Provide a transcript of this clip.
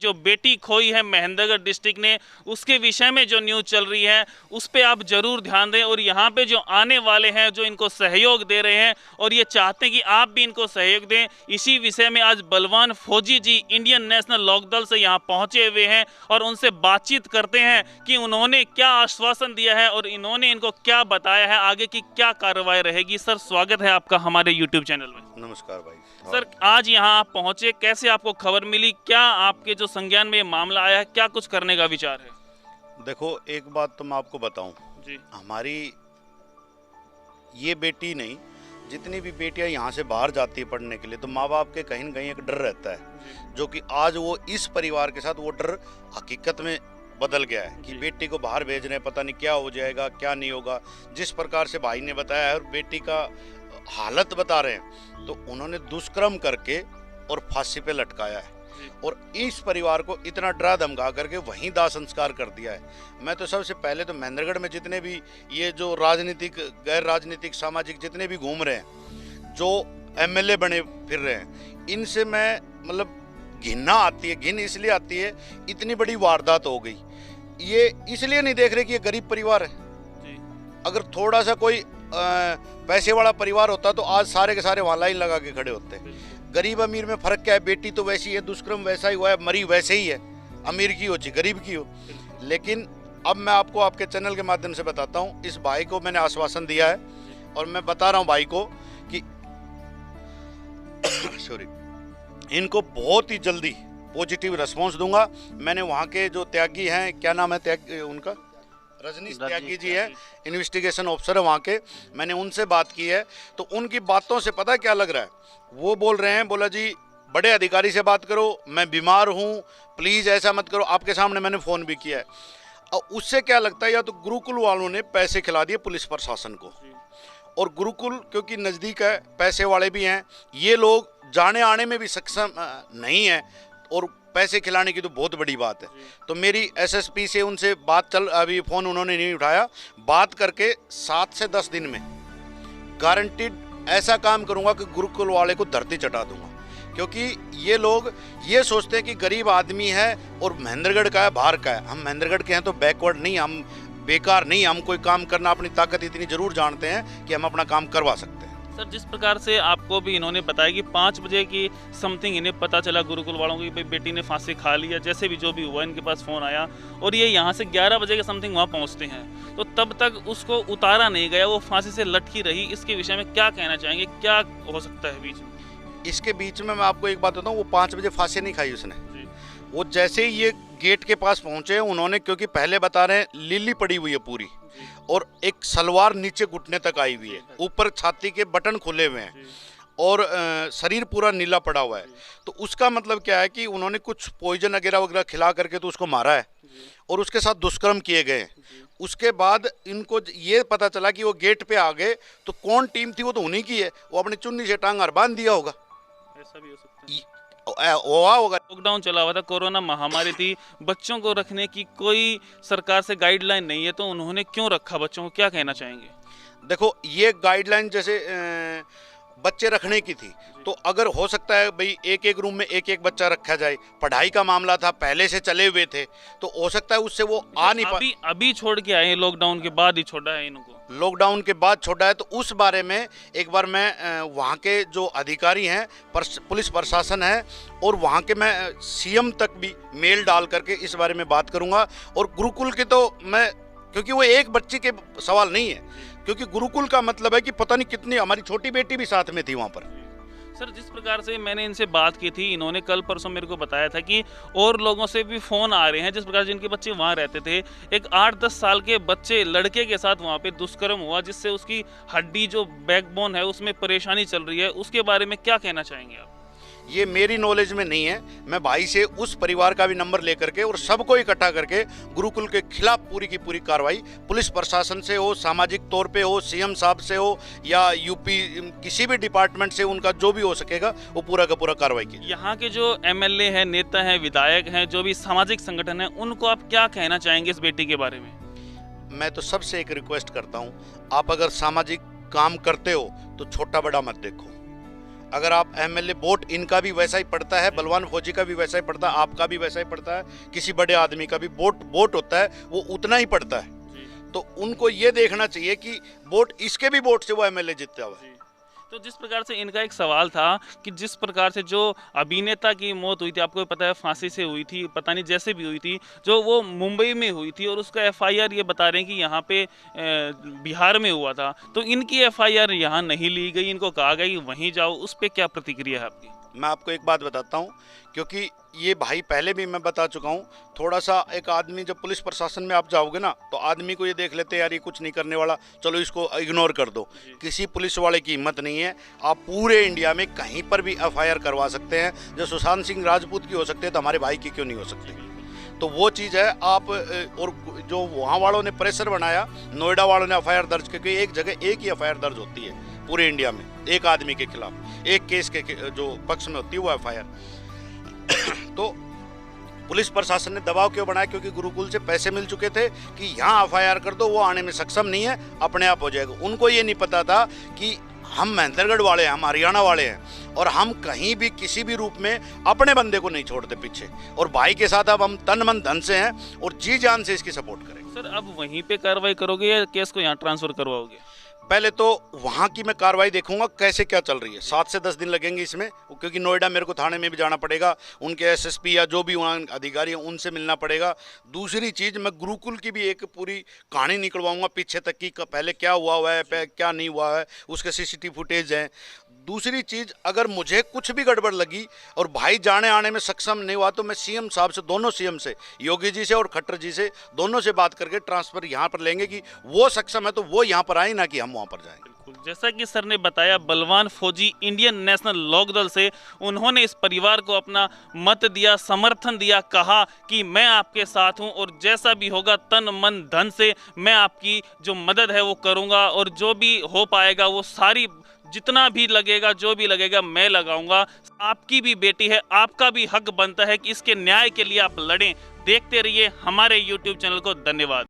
जो बेटी खोई है महेंद्रगढ़ डिस्ट्रिक्ट ने, उसके विषय में जो न्यूज़ चल रही है उस पर आप ज़रूर ध्यान दें। और यहाँ पे जो आने वाले हैं जो इनको सहयोग दे रहे हैं और ये चाहते हैं कि आप भी इनको सहयोग दें, इसी विषय में आज बलवान फौजी जी इंडियन नेशनल लोकदल से यहाँ पहुँचे हुए हैं और उनसे बातचीत करते हैं कि उन्होंने क्या आश्वासन दिया है और इन्होंने इनको क्या बताया है, आगे की क्या कार्रवाई रहेगी। सर, स्वागत है आपका हमारे यूट्यूब चैनल में। नमस्कार भाई। सर, आज यहाँ आप पहुँचे, कैसे आपको खबर मिली, क्या आपके जो संज्ञान में ये मामला आया है, क्या कुछ करने का विचार है? देखो, एक बात तो मैं आपको बताऊं जी, हमारी ये बेटी नहीं, जितनी भी बेटियां यहाँ से बाहर जाती है पढ़ने के लिए, तो माँ बाप के कहीं न कहीं एक डर रहता है, जो कि आज वो इस परिवार के साथ वो डर हकीकत में बदल गया है कि बेटी को बाहर भेज रहे हैं, पता नहीं क्या हो जाएगा क्या नहीं होगा। जिस प्रकार से भाई ने बताया है और बेटी का हालत बता रहे हैं, तो उन्होंने दुष्कर्म करके और फांसी पे लटकाया है और इस परिवार को इतना डरा धमका करके वहीं दाह संस्कार कर दिया है। मैं तो सबसे पहले तो महेंद्रगढ़ में जितने भी ये जो राजनीतिक गैर राजनीतिक सामाजिक जितने भी घूम रहे हैं, जो एमएलए बने फिर रहे हैं, इनसे मैं मतलब घिन्ना आती है। घिन इसलिए आती है, इतनी बड़ी वारदात हो गई, ये इसलिए नहीं देख रहे कि ये गरीब परिवार है। अगर थोड़ा सा कोई पैसे वाला परिवार होता तो आज सारे के सारे वहाँ लाइन लगा के खड़े होते। गरीब अमीर में फर्क क्या है? बेटी तो वैसी है, दुष्कर्म वैसा ही हुआ है, मरी वैसे ही है, अमीर की हो चाहे गरीब की हो। लेकिन अब मैं आपको आपके चैनल के माध्यम से बताता हूँ, इस भाई को मैंने आश्वासन दिया है और मैं बता रहा हूँ भाई को कि सॉरी, इनको बहुत ही जल्दी पॉजिटिव रिस्पॉन्स दूंगा। मैंने वहाँ के जो त्यागी हैं, क्या नाम है त्यागी उनका, रजनीश त्यागी जी है, इन्वेस्टिगेशन ऑफिसर है वहाँ के, मैंने उनसे बात की है। तो उनकी बातों से पता क्या लग रहा है, वो बोल रहे हैं, बोला जी बड़े अधिकारी से बात करो, मैं बीमार हूँ, प्लीज़ ऐसा मत करो। आपके सामने मैंने फ़ोन भी किया है। और उससे क्या लगता है, या तो गुरुकुल वालों ने पैसे खिला दिए पुलिस प्रशासन को, और गुरुकुल क्योंकि नज़दीक है, पैसे वाले भी हैं, ये लोग जाने आने में भी सक्षम नहीं है और पैसे खिलाने की तो बहुत बड़ी बात है। तो मेरी एसएसपी से उनसे बात चल, अभी फ़ोन उन्होंने नहीं उठाया, बात करके 7 से 10 दिन में गारंटीड ऐसा काम करूंगा कि गुरुकुल वाले को धरती चटा दूंगा। क्योंकि ये लोग ये सोचते हैं कि गरीब आदमी है और महेंद्रगढ़ का है, बाहर का है। हम महेंद्रगढ़ के हैं तो बैकवर्ड नहीं, हम बेकार नहीं, हम कोई काम करना, अपनी ताकत इतनी ज़रूर जानते हैं कि हम अपना काम करवा सकते हैं। सर, जिस प्रकार से आपको भी इन्होंने बताया कि 5 बजे की समथिंग इन्हें पता चला गुरुकुल वालों की, भाई बेटी ने फांसी खा लिया, जैसे भी जो भी हुआ इनके पास फ़ोन आया और ये यहाँ से 11 बजे के समथिंग वहाँ पहुँचते हैं, तो तब तक उसको उतारा नहीं गया, वो फांसी से लटकी रही। इसके विषय में क्या कहना चाहेंगे, क्या हो सकता है बीच में? इसके बीच में मैं आपको एक बात बताऊँ, वो 5 बजे फांसी नहीं खाई उसने। वो जैसे ही ये गेट के पास पहुंचे, उन्होंने, क्योंकि पहले बता रहे हैं लिली पड़ी हुई है पूरी, और एक सलवार नीचे घुटने तक आई हुई है, ऊपर छाती के बटन खुले हुए हैं और शरीर पूरा नीला पड़ा हुआ है। तो उसका मतलब क्या है कि उन्होंने कुछ पॉइजन वगैरह वगैरह खिला करके तो उसको मारा है और उसके साथ दुष्कर्म किए गए। उसके बाद इनको ये पता चला कि वो गेट पे आ गए, तो कौन टीम थी, वो तो उन्हीं की है, वो अपनी चुन्नी से टांग बांध दिया होगा। ऐसा भी हो सकता है, होगा। लॉकडाउन चला हुआ था, कोरोना महामारी थी, बच्चों को रखने की कोई सरकार से गाइडलाइन नहीं है, तो उन्होंने क्यों रखा बच्चों को, क्या कहना चाहेंगे? देखो, ये गाइडलाइन जैसे बच्चे रखने की थी, तो अगर हो सकता है भाई एक एक रूम में एक एक बच्चा रखा जाए, पढ़ाई का मामला था, पहले से चले हुए थे, तो हो सकता है उससे वो आ नहीं पा, अभी छोड़ के आए, लॉकडाउन के बाद ही छोड़ा है इनको, लॉकडाउन के बाद छोड़ा है। तो उस बारे में एक बार मैं वहाँ के जो अधिकारी हैं, पुलिस प्रशासन है, और वहाँ के मैं सीएम तक भी मेल डाल करके इस बारे में बात करूँगा। और गुरुकुल के तो मैं, क्योंकि वो एक बच्ची के सवाल नहीं है, क्योंकि गुरुकुल का मतलब है कि पता नहीं कितनी, हमारी छोटी बेटी भी साथ में थी वहाँ पर। सर, जिस प्रकार से मैंने इनसे बात की थी, इन्होंने कल परसों मेरे को बताया था कि और लोगों से भी फ़ोन आ रहे हैं, जिस प्रकार जिनके बच्चे वहाँ रहते थे, एक 8-10 साल के बच्चे लड़के के साथ वहाँ पे दुष्कर्म हुआ, जिससे उसकी हड्डी जो बैकबोन है उसमें परेशानी चल रही है, उसके बारे में क्या कहना चाहेंगे आप? ये मेरी नॉलेज में नहीं है, मैं भाई से उस परिवार का भी नंबर लेकर के और सबको इकट्ठा करके गुरुकुल के खिलाफ पूरी की पूरी कार्रवाई, पुलिस प्रशासन से हो, सामाजिक तौर पे हो, सीएम साहब से हो, या यूपी किसी भी डिपार्टमेंट से, उनका जो भी हो सकेगा वो पूरा का पूरा कार्रवाई की। यहाँ के जो एमएलए हैं, नेता हैं, विधायक हैं, जो भी सामाजिक संगठन है, उनको आप क्या कहना चाहेंगे इस बेटी के बारे में? मैं तो सबसे एक रिक्वेस्ट करता हूँ, आप अगर सामाजिक काम करते हो तो छोटा बड़ा मत देखो। अगर आप एमएलए वोट इनका भी वैसा ही पड़ता है, बलवान फौजी का भी वैसा ही पड़ता है, आपका भी वैसा ही पड़ता है, किसी बड़े आदमी का भी वोट होता है वो उतना ही पड़ता है। तो उनको ये देखना चाहिए कि वोट इसके भी वोट से वो एमएलए जीतता हुआ। तो जिस प्रकार से इनका एक सवाल था कि जिस प्रकार से जो अभिनेता की मौत हुई थी, आपको पता है फांसी से हुई थी, पता नहीं जैसे भी हुई थी, जो वो मुंबई में हुई थी और उसका एफआईआर ये बता रहे हैं कि यहाँ पे बिहार में हुआ था, तो इनकी एफआईआर यहाँ नहीं ली गई, इनको कहा गया कि वहीं जाओ, उस पर क्या प्रतिक्रिया है आपकी? मैं आपको एक बात बताता हूँ, क्योंकि ये भाई पहले भी मैं बता चुका हूँ, थोड़ा सा एक आदमी जब पुलिस प्रशासन में आप जाओगे ना तो आदमी को ये देख लेते हैं यार ये कुछ नहीं करने वाला, चलो इसको इग्नोर कर दो। किसी पुलिस वाले की हिम्मत नहीं है। आप पूरे इंडिया में कहीं पर भी एफआईआर करवा सकते हैं। जो सुशांत सिंह राजपूत की हो सकती है तो हमारे भाई की क्यों नहीं हो सकती? तो वो चीज़ है। आप और जो वहाँ वालों ने प्रेशर बनाया, नोएडा वालों ने एफआईआर दर्ज, क्योंकि एक जगह एक ही एफआईआर दर्ज होती है पूरे इंडिया में, एक आदमी के खिलाफ, एक केस के जो पक्ष में होती है वो एफआईआर। तो पुलिस प्रशासन ने दबाव क्यों बनाया? क्योंकि गुरुकुल से पैसे मिल चुके थे कि यहाँ एफआईआर कर दो, वो आने में सक्षम नहीं है, अपने आप हो जाएगा। उनको ये नहीं पता था कि हम महेंद्रगढ़ वाले हैं, हम हरियाणा वाले हैं और हम कहीं भी किसी भी रूप में अपने बंदे को नहीं छोड़ते पीछे। और भाई के साथ अब हम तन मन धन से हैं और जी जान से इसकी सपोर्ट करेंगे। सर, अब वहीं पे कार्रवाई करोगे या केस को यहाँ ट्रांसफर करवाओगे? पहले तो वहाँ की मैं कार्रवाई देखूंगा कैसे क्या चल रही है। 7 से 10 दिन लगेंगे इसमें, क्योंकि नोएडा मेरे को थाने में भी जाना पड़ेगा, उनके एसएसपी या जो भी वहाँ अधिकारी हैं उनसे मिलना पड़ेगा। दूसरी चीज़, मैं गुरुकुल की भी एक पूरी कहानी निकलवाऊंगा पीछे तक की, पहले क्या हुआ है, क्या नहीं हुआ है, उसके सीसीटीवी फुटेज हैं। दूसरी चीज़, अगर मुझे कुछ भी गड़बड़ लगी और भाई जाने आने में सक्षम नहीं हुआ तो मैं सीएम साहब से, दोनों सीएम से, योगी जी से और खट्टर जी से, दोनों से बात करके ट्रांसफ़र यहाँ पर लेंगे कि वो सक्षम है तो वो यहाँ पर आए, ना कि हम वहाँ पर जाएं। बिल्कुल, जैसा कि सर ने बताया, बलवान फौजी इंडियन नेशनल लोकदल से उन्होंने इस परिवार को अपना मत दिया, समर्थन दिया, कहा कि मैं आपके साथ हूं और जैसा भी होगा तन मन धन से मैं आपकी जो मदद है वो करूंगा और जो भी हो पाएगा वो सारी, जितना भी लगेगा, जो भी लगेगा मैं लगाऊंगा। आपकी भी बेटी है, आपका भी हक बनता है कि इसके न्याय के लिए आप लड़ें। देखते रहिए हमारे YouTube चैनल को। धन्यवाद।